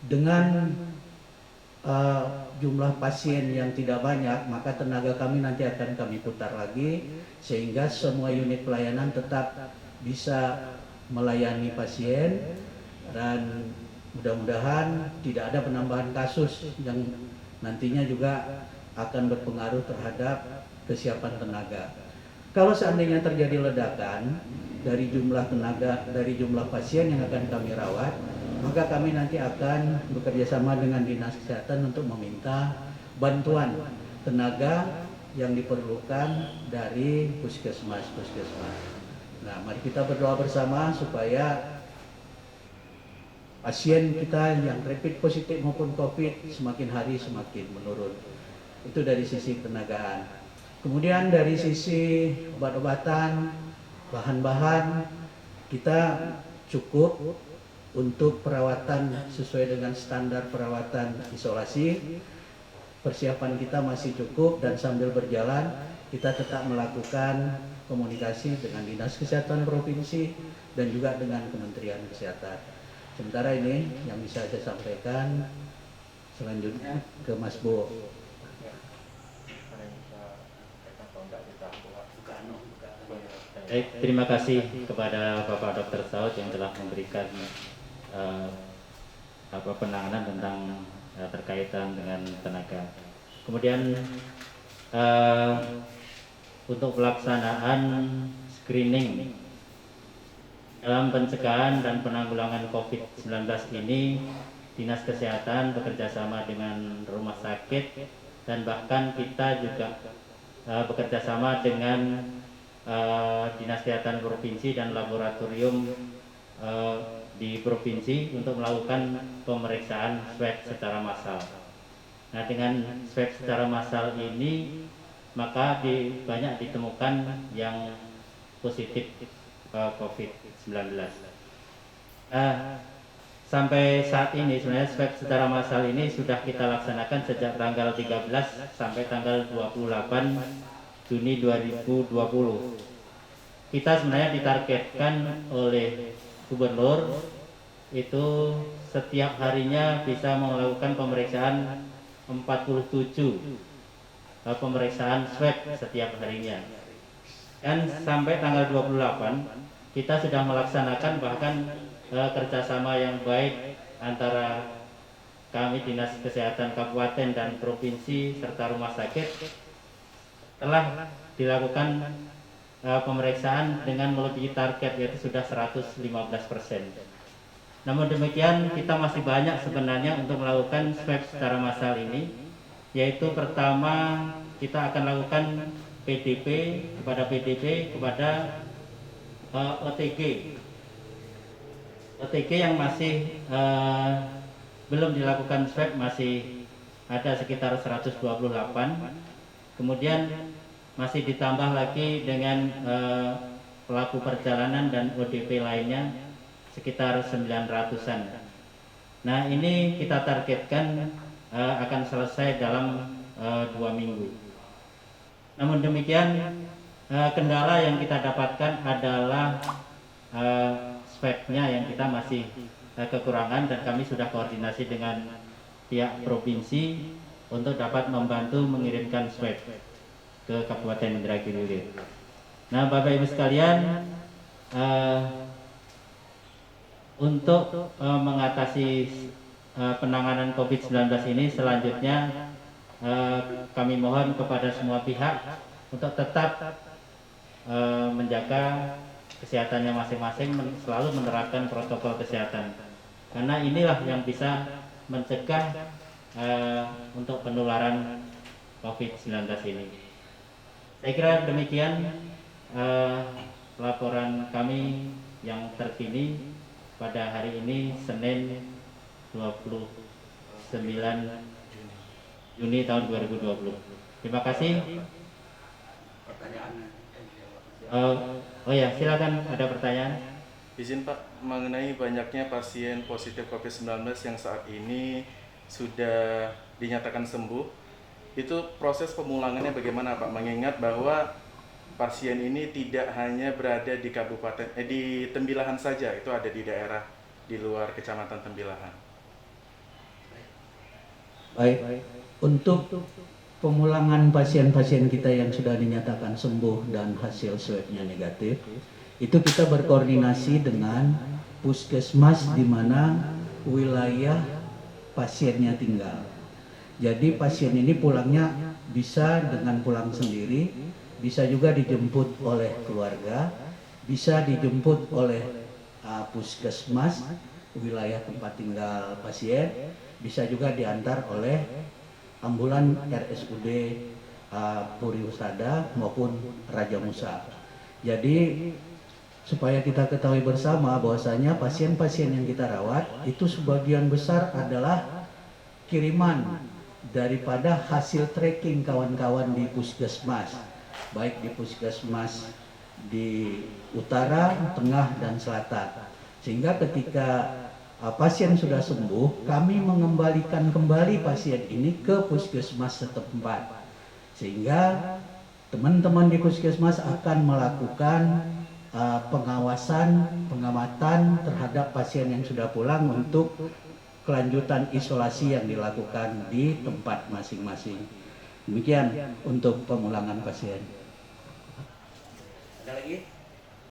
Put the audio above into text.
Dengan uh, jumlah pasien yang tidak banyak, maka tenaga kami nanti akan kami putar lagi sehingga semua unit pelayanan tetap bisa melayani pasien, dan mudah-mudahan tidak ada penambahan kasus yang nantinya juga akan berpengaruh terhadap kesiapan tenaga. Kalau seandainya terjadi ledakan dari jumlah tenaga, dari jumlah pasien yang akan kami rawat, maka kami nanti akan bekerjasama dengan Dinas Kesehatan untuk meminta bantuan tenaga yang diperlukan dari puskesmas. Nah, mari kita berdoa bersama supaya pasien kita yang rapid positif maupun COVID semakin hari semakin menurun. Itu dari sisi tenagaan. Kemudian dari sisi obat-obatan, bahan-bahan, kita cukup untuk perawatan sesuai dengan standar perawatan isolasi. Persiapan kita masih cukup, dan sambil berjalan kita tetap melakukan komunikasi dengan Dinas Kesehatan Provinsi dan juga dengan Kementerian Kesehatan. Sementara ini yang bisa saya sampaikan, selanjutnya ke Mas Bo. Baik, terima kasih kepada Bapak Dr. Saud yang telah memberikan penanganan tentang terkaitan dengan tenaga. Kemudian untuk pelaksanaan screening dalam pencegahan dan penanggulangan COVID-19 ini, Dinas Kesehatan bekerjasama dengan rumah sakit dan bahkan kita juga bekerjasama dengan Dinas Kesehatan Provinsi dan laboratorium di provinsi untuk melakukan pemeriksaan swab secara massal. Nah, dengan swab secara massal ini maka banyak ditemukan yang positif COVID-19. Sampai saat ini sebenarnya swab secara massal ini sudah kita laksanakan sejak tanggal 13 sampai tanggal 28 Juni 2020. Kita sebenarnya ditargetkan oleh Gubernur itu setiap harinya bisa melakukan pemeriksaan 47 pemeriksaan swab setiap harinya. Dan sampai tanggal 28 kita sudah melaksanakan bahkan kerjasama yang baik antara kami Dinas Kesehatan Kabupaten dan Provinsi serta rumah sakit telah dilakukan pemeriksaan dengan melebihi target, yaitu sudah 115%. Namun demikian kita masih banyak sebenarnya untuk melakukan swab secara massal ini, yaitu pertama kita akan lakukan PDP kepada OTG yang masih belum dilakukan swab masih ada sekitar 128. Kemudian masih ditambah lagi dengan pelaku perjalanan dan ODP lainnya sekitar 900-an. Nah, ini kita targetkan akan selesai dalam 2 minggu. Namun demikian kendala yang kita dapatkan adalah swabnya yang kita masih kekurangan, dan kami sudah koordinasi dengan pihak provinsi untuk dapat membantu mengirimkan swab ke Kabupaten Indragiri Hilir. Nah, Bapak Ibu sekalian, untuk mengatasi penanganan COVID-19 ini selanjutnya kami mohon kepada semua pihak untuk tetap menjaga kesehatannya masing-masing, selalu menerapkan protokol kesehatan, karena inilah yang bisa mencegah untuk penularan COVID-19 ini. Saya kira demikian laporan kami yang terkini pada hari ini, Senin 29 Juni tahun 2020. Terima kasih. Oh ya, silakan, ada pertanyaan. Izin Pak, mengenai banyaknya pasien positif COVID-19 yang saat ini sudah dinyatakan sembuh, itu proses pemulangannya bagaimana Pak? Mengingat bahwa pasien ini tidak hanya berada di kabupaten, di Tembilahan saja, itu ada di daerah di luar kecamatan Tembilahan. Baik, untuk pemulangan pasien-pasien kita yang sudah dinyatakan sembuh dan hasil swabnya negatif, itu kita berkoordinasi dengan puskesmas di mana wilayah pasiennya tinggal. Jadi pasien ini pulangnya bisa dengan pulang sendiri, bisa juga dijemput oleh keluarga, bisa dijemput oleh puskesmas wilayah tempat tinggal pasien, bisa juga diantar oleh ambulan RSUD Puri Husada maupun Raja Musa. Jadi supaya kita ketahui bersama bahwasanya pasien-pasien yang kita rawat itu sebagian besar adalah kiriman daripada hasil tracking kawan-kawan di puskesmas, baik di puskesmas di utara, tengah, dan selatan. Sehingga ketika pasien sudah sembuh, kami mengembalikan kembali pasien ini ke puskesmas setempat. Sehingga teman-teman di puskesmas akan melakukan pengawasan, pengamatan terhadap pasien yang sudah pulang untuk kelanjutan isolasi yang dilakukan di tempat masing-masing. Demikian untuk pemulangan pasien. Ada lagi?